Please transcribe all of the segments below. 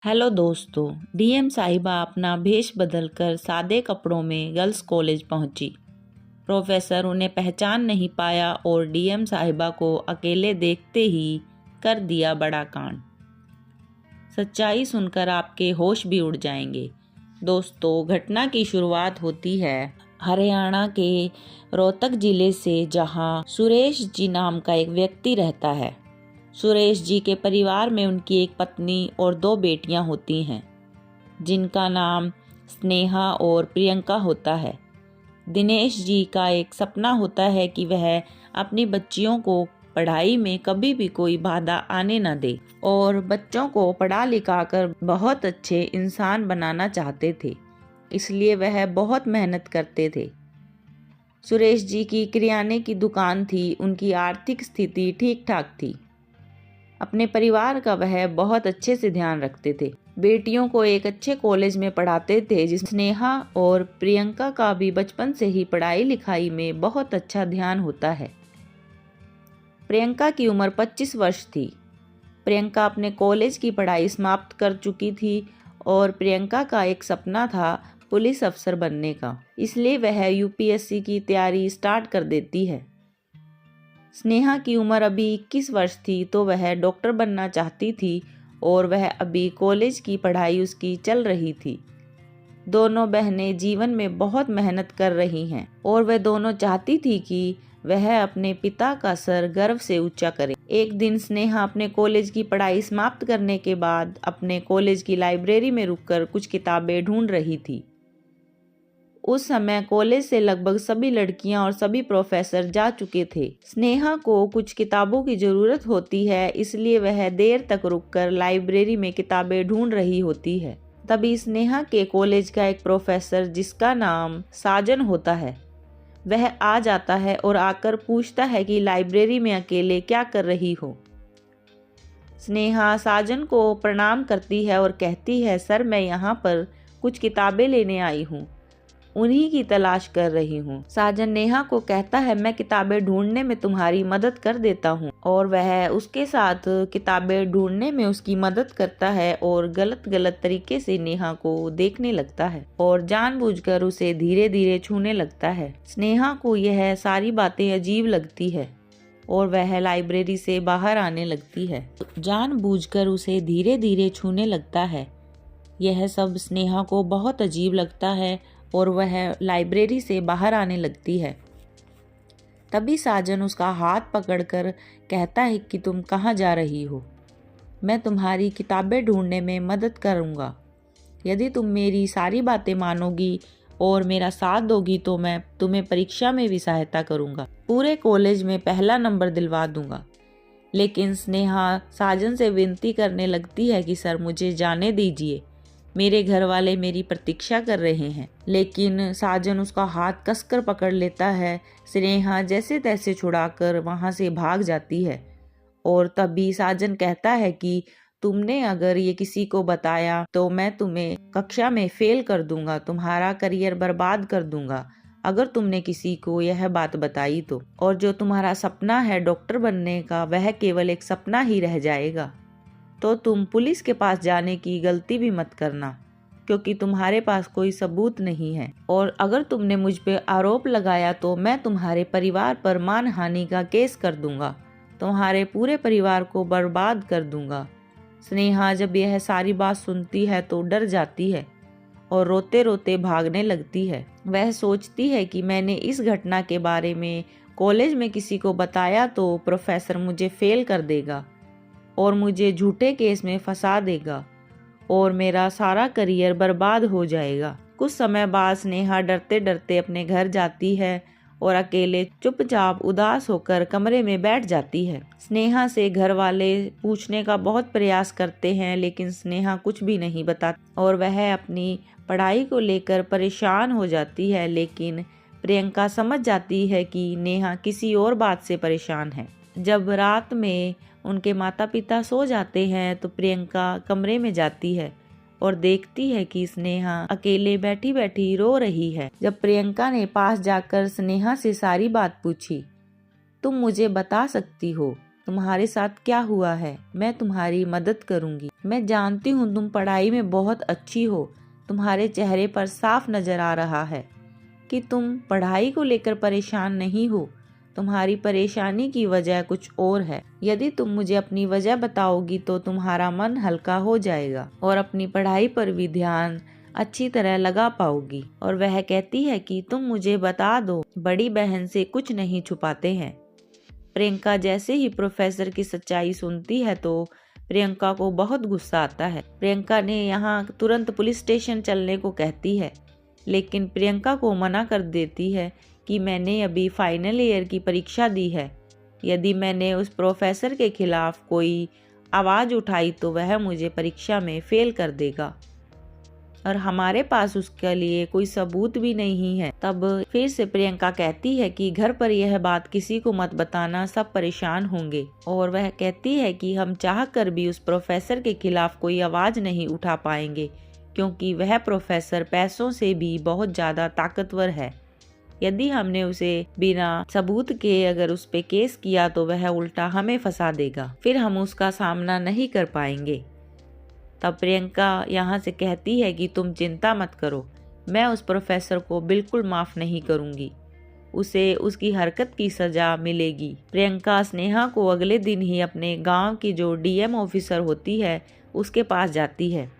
Hello दोस्तों, DM साहिबा अपना भेष बदलकर सादे कपड़ों में गर्ल्स कॉलेज पहुंची। प्रोफेसर उन्हें पहचान नहीं पाया और डीएम साहिबा को अकेले देखते ही कर दिया बड़ा कांड। सच्चाई सुनकर आपके होश भी उड़ जाएंगे। दोस्तों, घटना की शुरुआत होती है हरियाणा के रोहतक जिले से, जहां सुरेश जी नाम का एक व्यक्ति रहता है। सुरेश जी के परिवार में उनकी एक पत्नी और 2 बेटियां होती हैं, जिनका नाम स्नेहा और प्रियंका होता है। दिनेश जी का एक सपना होता है कि वह अपनी बच्चियों को पढ़ाई में कभी भी कोई बाधा आने न दे और बच्चों को पढ़ा लिखा कर बहुत अच्छे इंसान बनाना चाहते थे, इसलिए वह बहुत मेहनत करते थे। सुरेश जी की किराने की दुकान थी, उनकी आर्थिक स्थिति ठीक ठाक थी। अपने परिवार का वह बहुत अच्छे से ध्यान रखते थे। बेटियों को एक अच्छे कॉलेज में पढ़ाते थे, जिस स्नेहा और प्रियंका का भी बचपन से ही पढ़ाई लिखाई में बहुत अच्छा ध्यान होता है। प्रियंका की उम्र 25 वर्ष थी। प्रियंका अपने कॉलेज की पढ़ाई समाप्त कर चुकी थी और प्रियंका का एक सपना था पुलिस अफसर बनने का, इसलिए वह यूपीएससी की तैयारी स्टार्ट कर देती है। स्नेहा की उम्र अभी 21 वर्ष थी, तो वह डॉक्टर बनना चाहती थी और वह अभी कॉलेज की पढ़ाई उसकी चल रही थी। दोनों बहनें जीवन में बहुत मेहनत कर रही हैं और वह दोनों चाहती थी कि वह अपने पिता का सर गर्व से ऊंचा करे। एक दिन स्नेहा अपने कॉलेज की पढ़ाई समाप्त करने के बाद अपने कॉलेज की लाइब्रेरी में रुककर कुछ किताबें ढूंढ रही थी। उस समय कॉलेज से लगभग सभी लड़कियां और सभी प्रोफेसर जा चुके थे। स्नेहा को कुछ किताबों की जरूरत होती है, इसलिए वह देर तक रुककर लाइब्रेरी में किताबें ढूंढ रही होती है। तभी स्नेहा के कॉलेज का एक प्रोफेसर, जिसका नाम साजन होता है, वह आ जाता है और आकर पूछता है कि लाइब्रेरी में अकेले क्या कर रही हो। स्नेहा साजन को प्रणाम करती है और कहती है, सर मैं यहाँ पर कुछ किताबें लेने आई हूँ, उन्हीं की तलाश कर रही हूँ। साजन नेहा को कहता है, मैं किताबें ढूंढने में तुम्हारी मदद कर देता हूँ, और वह उसके साथ किताबें ढूंढने में उसकी मदद करता है और गलत तरीके से नेहा को देखने लगता है और जानबूझकर उसे धीरे धीरे छूने लगता है। स्नेहा को यह सारी बातें अजीब लगती है और वह लाइब्रेरी से बाहर आने लगती है। जानबूझकर उसे धीरे धीरे छूने लगता है। यह सब स्नेहा को बहुत अजीब लगता है और वह लाइब्रेरी से बाहर आने लगती है। तभी साजन उसका हाथ पकड़कर कहता है कि तुम कहाँ जा रही हो? मैं तुम्हारी किताबें ढूंढने में मदद करूँगा। यदि तुम मेरी सारी बातें मानोगी और मेरा साथ दोगी तो मैं तुम्हें परीक्षा में भी सहायता करूँगा, पूरे कॉलेज में पहला नंबर दिलवा दूंगा। लेकिन स्नेहा साजन से विनती करने लगती है कि सर मुझे जाने दीजिए, मेरे घर वाले मेरी प्रतीक्षा कर रहे हैं। लेकिन साजन उसका हाथ कसकर पकड़ लेता है। स्नेहा जैसे तैसे छुड़ाकर वहां से भाग जाती है और तभी साजन कहता है कि तुमने अगर ये किसी को बताया तो मैं तुम्हें कक्षा में फेल कर दूंगा, तुम्हारा करियर बर्बाद कर दूंगा अगर तुमने किसी को यह बात बताई तो, और जो तुम्हारा सपना है डॉक्टर बनने का, वह केवल एक सपना ही रह जाएगा। तो तुम पुलिस के पास जाने की गलती भी मत करना, क्योंकि तुम्हारे पास कोई सबूत नहीं है, और अगर तुमने मुझ पे आरोप लगाया तो मैं तुम्हारे परिवार पर मानहानि का केस कर दूंगा, तुम्हारे पूरे परिवार को बर्बाद कर दूंगा। स्नेहा जब यह सारी बात सुनती है तो डर जाती है और रोते रोते भागने लगती है। वह सोचती है कि मैंने इस घटना के बारे में कॉलेज में किसी को बताया तो प्रोफेसर मुझे फेल कर देगा और मुझे झूठे केस में फंसा देगा और मेरा सारा करियर बर्बाद हो जाएगा। कुछ समय बाद स्नेहा डरते डरते अपने घर जाती है और अकेले चुपचाप उदास होकर कमरे में बैठ जाती है। स्नेहा से घर वाले पूछने का बहुत प्रयास करते हैं, लेकिन स्नेहा कुछ भी नहीं बताती और वह अपनी पढ़ाई को लेकर परेशान हो जाती है। लेकिन प्रियंका समझ जाती है कि नेहा किसी और बात से परेशान है। जब रात में उनके माता पिता सो जाते हैं तो प्रियंका कमरे में जाती है और देखती है कि स्नेहा अकेले बैठी बैठी रो रही है। जब प्रियंका ने पास जाकर स्नेहा से सारी बात पूछी, तुम मुझे बता सकती हो तुम्हारे साथ क्या हुआ है, मैं तुम्हारी मदद करूंगी। मैं जानती हूँ तुम पढ़ाई में बहुत अच्छी हो, तुम्हारे चेहरे पर साफ नजर आ रहा है कि तुम पढ़ाई को लेकर परेशान नहीं हो। तुम्हारी परेशानी की वजह कुछ और है। यदि तुम मुझे अपनी वजह बताओगी तो तुम्हारा मन हल्का हो जाएगा और अपनी पढ़ाई पर भी ध्यान अच्छी तरह लगा पाओगी। और वह कहती है कि तुम मुझे बता दो, बड़ी बहन से कुछ नहीं छुपाते हैं। प्रियंका जैसे ही प्रोफेसर की सच्चाई सुनती है तो प्रियंका को बहुत गुस्सा आता है। प्रियंका ने यहाँ तुरंत पुलिस स्टेशन चलने को कहती है, लेकिन प्रियंका को मना कर देती है कि मैंने अभी फाइनल ईयर की परीक्षा दी है। यदि मैंने उस प्रोफेसर के खिलाफ कोई आवाज़ उठाई तो वह मुझे परीक्षा में फेल कर देगा और हमारे पास उसके लिए कोई सबूत भी नहीं है। तब फिर से प्रियंका कहती है कि घर पर यह बात किसी को मत बताना, सब परेशान होंगे। और वह कहती है कि हम चाह कर भी उस प्रोफेसर के खिलाफ कोई आवाज़ नहीं उठा पाएंगे, क्योंकि वह प्रोफेसर पैसों से भी बहुत ज़्यादा ताकतवर है। यदि हमने उसे बिना सबूत के अगर उस पे केस किया तो वह उल्टा हमें फंसा देगा, फिर हम उसका सामना नहीं कर पाएंगे। तब प्रियंका यहाँ से कहती है कि तुम चिंता मत करो, मैं उस प्रोफेसर को बिल्कुल माफ़ नहीं करूँगी, उसे उसकी हरकत की सज़ा मिलेगी। प्रियंका स्नेहा को अगले दिन ही अपने गांव की जो डीएम ऑफिसर होती है उसके पास जाती है।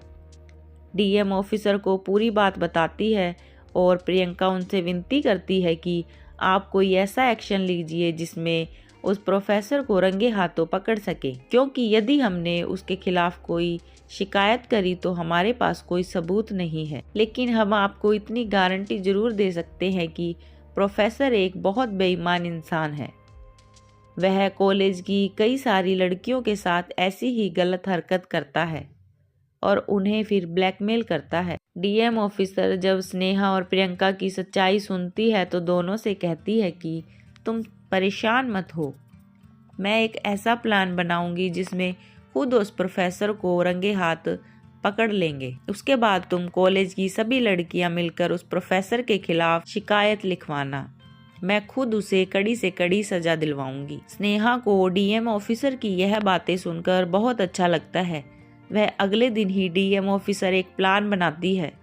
डीएम ऑफिसर को पूरी बात बताती है और प्रियंका उनसे विनती करती है कि आप कोई ऐसा एक्शन लीजिए जिसमें उस प्रोफेसर को रंगे हाथों पकड़ सके, क्योंकि यदि हमने उसके खिलाफ कोई शिकायत करी तो हमारे पास कोई सबूत नहीं है। लेकिन हम आपको इतनी गारंटी जरूर दे सकते हैं कि प्रोफेसर एक बहुत बेईमान इंसान है। वह कॉलेज की कई सारी लड़कियों के साथ ऐसी ही गलत हरकत करता है और उन्हें फिर ब्लैकमेल करता है। डीएम ऑफिसर जब स्नेहा और प्रियंका की सच्चाई सुनती है तो दोनों से कहती है कि तुम परेशान मत हो, मैं एक ऐसा प्लान बनाऊंगी जिसमें खुद उस प्रोफेसर को रंगे हाथ पकड़ लेंगे। उसके बाद तुम कॉलेज की सभी लड़कियां मिलकर उस प्रोफेसर के खिलाफ शिकायत लिखवाना, मैं खुद उसे कड़ी से कड़ी सजा दिलवाऊंगी। स्नेहा को डीएम ऑफिसर की यह बातें सुनकर बहुत अच्छा लगता है। वह अगले दिन ही डीएम ऑफिसर एक प्लान बनाती है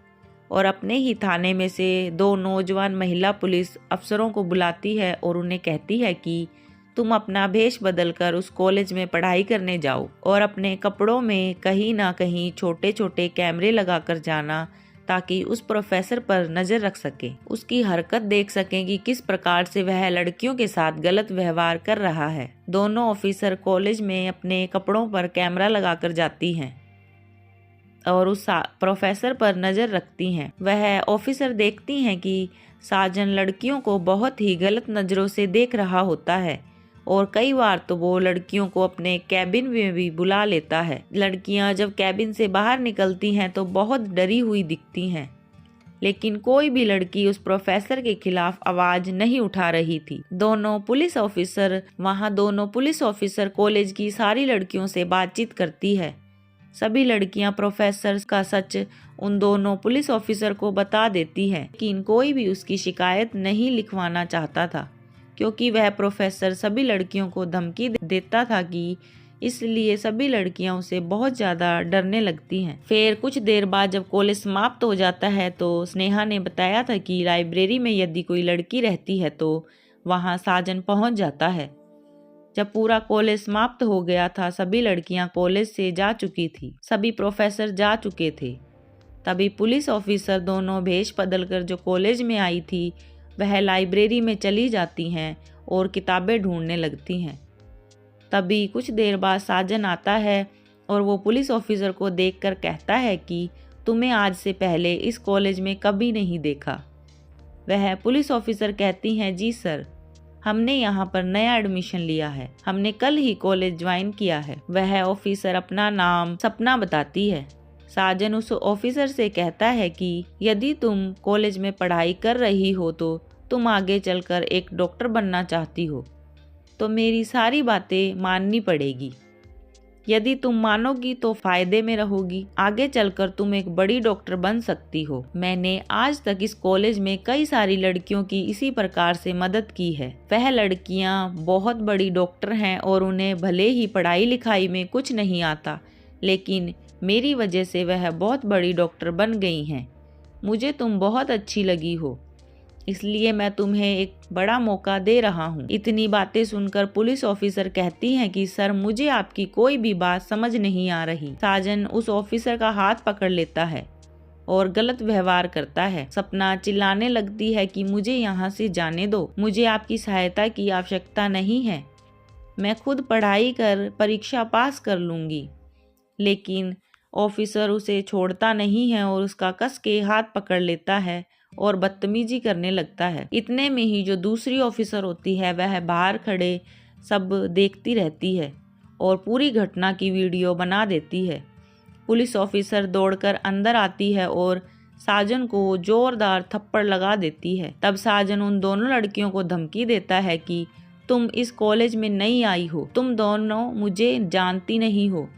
और अपने ही थाने में से 2 नौजवान महिला पुलिस अफसरों को बुलाती है और उन्हें कहती है कि तुम अपना भेष बदलकर उस कॉलेज में पढ़ाई करने जाओ और अपने कपड़ों में कहीं ना कहीं छोटे छोटे कैमरे लगाकर जाना, ताकि उस प्रोफेसर पर नजर रख सके, उसकी हरकत देख सकें कि किस प्रकार से वह लड़कियों के साथ गलत व्यवहार कर रहा है। दोनों ऑफिसर कॉलेज में अपने कपड़ों पर कैमरा लगाकर जाती हैं और उस प्रोफेसर पर नजर रखती हैं। वह ऑफिसर देखती हैं कि साजन लड़कियों को बहुत ही गलत नजरों से देख रहा होता है और कई बार तो वो लड़कियों को अपने कैबिन में भी बुला लेता है। लड़कियां जब कैबिन से बाहर निकलती हैं तो बहुत डरी हुई दिखती हैं, लेकिन कोई भी लड़की उस प्रोफेसर के खिलाफ आवाज नहीं उठा रही थी। दोनों पुलिस ऑफिसर कॉलेज की सारी लड़कियों से बातचीत करती है। सभी लड़कियां प्रोफेसर का सच उन दोनों पुलिस ऑफिसर को बता देती हैं, लेकिन कोई भी उसकी शिकायत नहीं लिखवाना चाहता था, क्योंकि वह प्रोफेसर सभी लड़कियों को धमकी देता था कि इसलिए सभी लड़कियां उसे बहुत ज़्यादा डरने लगती हैं। फिर कुछ देर बाद जब कॉलेज समाप्त हो जाता है तो स्नेहा ने बताया था कि लाइब्रेरी में यदि कोई लड़की रहती है तो वहां साजन पहुंच जाता है। जब पूरा कॉलेज समाप्त हो गया था, सभी लड़कियां कॉलेज से जा चुकी थी, सभी प्रोफेसर जा चुके थे। तभी पुलिस ऑफिसर दोनों भेष बदलकर जो कॉलेज में आई थी वह लाइब्रेरी में चली जाती हैं और किताबें ढूंढने लगती हैं। तभी कुछ देर बाद साजन आता है और वो पुलिस ऑफिसर को देखकर कहता है कि तुम्हें आज से पहले इस कॉलेज में कभी नहीं देखा। वह पुलिस ऑफिसर कहती हैं, जी सर, हमने यहाँ पर नया एडमिशन लिया है, हमने कल ही कॉलेज ज्वाइन किया है। वह ऑफिसर अपना नाम सपना बताती है। साजन उस ऑफिसर से कहता है कि यदि तुम कॉलेज में पढ़ाई कर रही हो तो तुम आगे चलकर एक डॉक्टर बनना चाहती हो तो मेरी सारी बातें माननी पड़ेगी। यदि तुम मानोगी तो फायदे में रहोगी। आगे चलकर तुम एक बड़ी डॉक्टर बन सकती हो। मैंने आज तक इस कॉलेज में कई सारी लड़कियों की इसी प्रकार से मदद की है। वह लड़कियां बहुत बड़ी डॉक्टर हैं और उन्हें भले ही पढ़ाई लिखाई में कुछ नहीं आता, लेकिन मेरी वजह से वह बहुत बड़ी डॉक्टर बन गई हैं। मुझे तुम बहुत अच्छी लगी हो, इसलिए मैं तुम्हें एक बड़ा मौका दे रहा हूँ। इतनी बातें सुनकर पुलिस ऑफिसर कहती हैं कि सर, मुझे आपकी कोई भी बात समझ नहीं आ रही। साजन उस ऑफिसर का हाथ पकड़ लेता है और गलत व्यवहार करता है। सपना चिल्लाने लगती है कि मुझे यहाँ से जाने दो, मुझे आपकी सहायता की आवश्यकता नहीं है, मैं खुद पढ़ाई कर परीक्षा पास कर लूँगी। लेकिन ऑफिसर उसे छोड़ता नहीं है और उसका कस के हाथ पकड़ लेता है और बदतमीजी करने लगता है। इतने में ही जो दूसरी ऑफिसर होती है वह बाहर खड़े सब देखती रहती है और पूरी घटना की वीडियो बना देती है। पुलिस ऑफिसर दौड़कर अंदर आती है और साजन को जोरदार थप्पड़ लगा देती है। तब साजन उन दोनों लड़कियों को धमकी देता है कि तुम इस कॉलेज में नई आई हो, तुम दोनों मुझे जानती नहीं हो,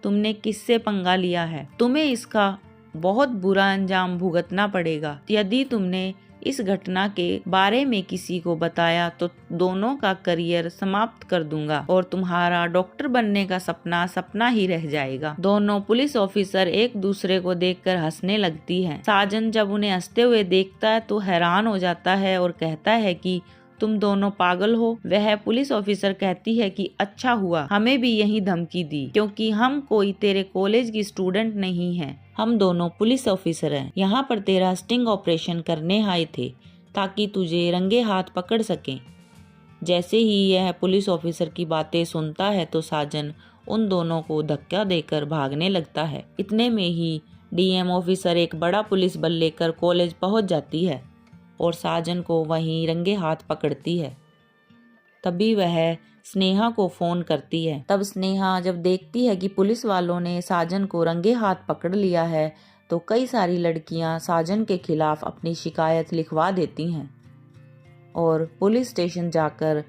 तुमने किससे पंगा लिया है, तुम्हें इसका बहुत बुरा अंजाम भुगतना पड़ेगा। यदि तुमने इस घटना के बारे में किसी को बताया तो दोनों का करियर समाप्त कर दूंगा और तुम्हारा डॉक्टर बनने का सपना सपना ही रह जाएगा। दोनों पुलिस ऑफिसर एक दूसरे को देखकर हंसने लगती हैं। साजन जब उन्हें हंसते हुए देखता है तो हैरान हो जाता है और कहता है कि तुम दोनों पागल हो। वह पुलिस ऑफिसर कहती है कि अच्छा हुआ हमें भी यही धमकी दी, क्योंकि हम कोई तेरे कॉलेज की स्टूडेंट नहीं हैं, हम दोनों पुलिस ऑफिसर हैं, यहाँ पर तेरा स्टिंग ऑपरेशन करने आए थे ताकि तुझे रंगे हाथ पकड़ सकें। जैसे ही यह पुलिस ऑफिसर की बातें सुनता है तो साजन उन दोनों को धक्का देकर भागने लगता है। इतने में ही डीएम ऑफिसर एक बड़ा पुलिस बल लेकर कॉलेज पहुंच जाती है और साजन को वहीं रंगे हाथ पकड़ती है। तभी वह स्नेहा को फोन करती है। तब स्नेहा जब देखती है कि पुलिस वालों ने साजन को रंगे हाथ पकड़ लिया है तो कई सारी लड़कियां साजन के खिलाफ अपनी शिकायत लिखवा देती हैं और पुलिस स्टेशन जाकर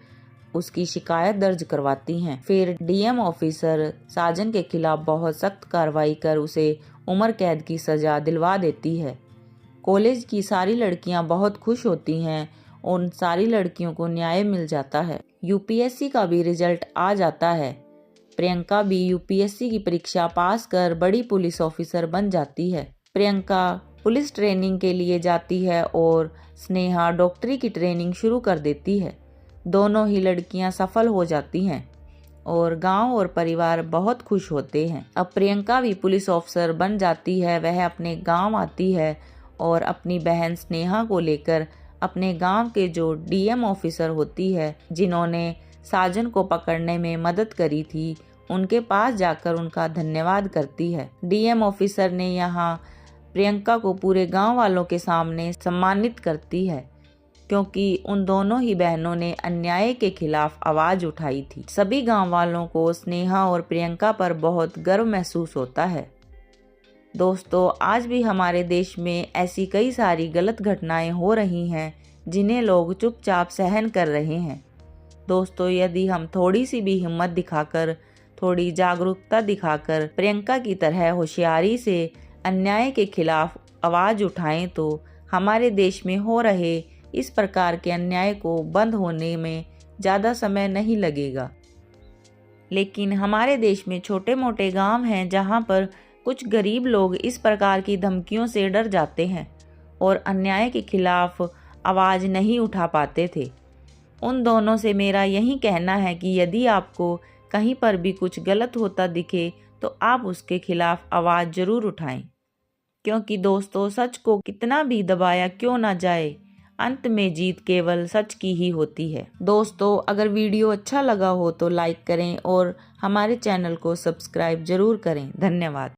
उसकी शिकायत दर्ज करवाती हैं। फिर डीएम ऑफिसर साजन के खिलाफ बहुत सख्त कार्रवाई कर उसे उम्र कैद की सजा दिलवा देती है। कॉलेज की सारी लड़कियां बहुत खुश होती हैं, उन सारी लड़कियों को न्याय मिल जाता है। यूपीएससी का भी रिजल्ट आ जाता है। प्रियंका भी यूपीएससी की परीक्षा पास कर बड़ी पुलिस ऑफिसर बन जाती है। प्रियंका पुलिस ट्रेनिंग के लिए जाती है और स्नेहा डॉक्टरी की ट्रेनिंग शुरू कर देती है। दोनों ही लड़कियां सफल हो जाती हैं और गांव और परिवार बहुत खुश होते हैं। अब प्रियंका भी पुलिस ऑफिसर बन जाती है। वह अपने गांव आती है और अपनी बहन स्नेहा को लेकर अपने गांव के जो डीएम ऑफिसर होती है, जिन्होंने साजन को पकड़ने में मदद करी थी, उनके पास जाकर उनका धन्यवाद करती है। डीएम ऑफिसर ने यहाँ प्रियंका को पूरे गांव वालों के सामने सम्मानित करती है, क्योंकि उन दोनों ही बहनों ने अन्याय के खिलाफ आवाज उठाई थी। सभी गांव वालों को स्नेहा और प्रियंका पर बहुत गर्व महसूस होता है। दोस्तों, आज भी हमारे देश में ऐसी कई सारी गलत घटनाएं हो रही हैं जिन्हें लोग चुपचाप सहन कर रहे हैं। दोस्तों, यदि हम थोड़ी सी भी हिम्मत दिखाकर, थोड़ी जागरूकता दिखाकर प्रियंका की तरह होशियारी से अन्याय के खिलाफ आवाज उठाएं तो हमारे देश में हो रहे इस प्रकार के अन्याय को बंद होने में ज़्यादा समय नहीं लगेगा। लेकिन हमारे देश में छोटे मोटे गांव हैं जहां पर कुछ गरीब लोग इस प्रकार की धमकियों से डर जाते हैं और अन्याय के खिलाफ आवाज़ नहीं उठा पाते थे। उन दोनों से मेरा यही कहना है कि यदि आपको कहीं पर भी कुछ गलत होता दिखे तो आप उसके खिलाफ आवाज़ ज़रूर उठाएं, क्योंकि दोस्तों, सच को कितना भी दबाया क्यों ना जाए, अंत में जीत केवल सच की ही होती है। दोस्तों, अगर वीडियो अच्छा लगा हो तो लाइक करें और हमारे चैनल को सब्सक्राइब जरूर करें। धन्यवाद।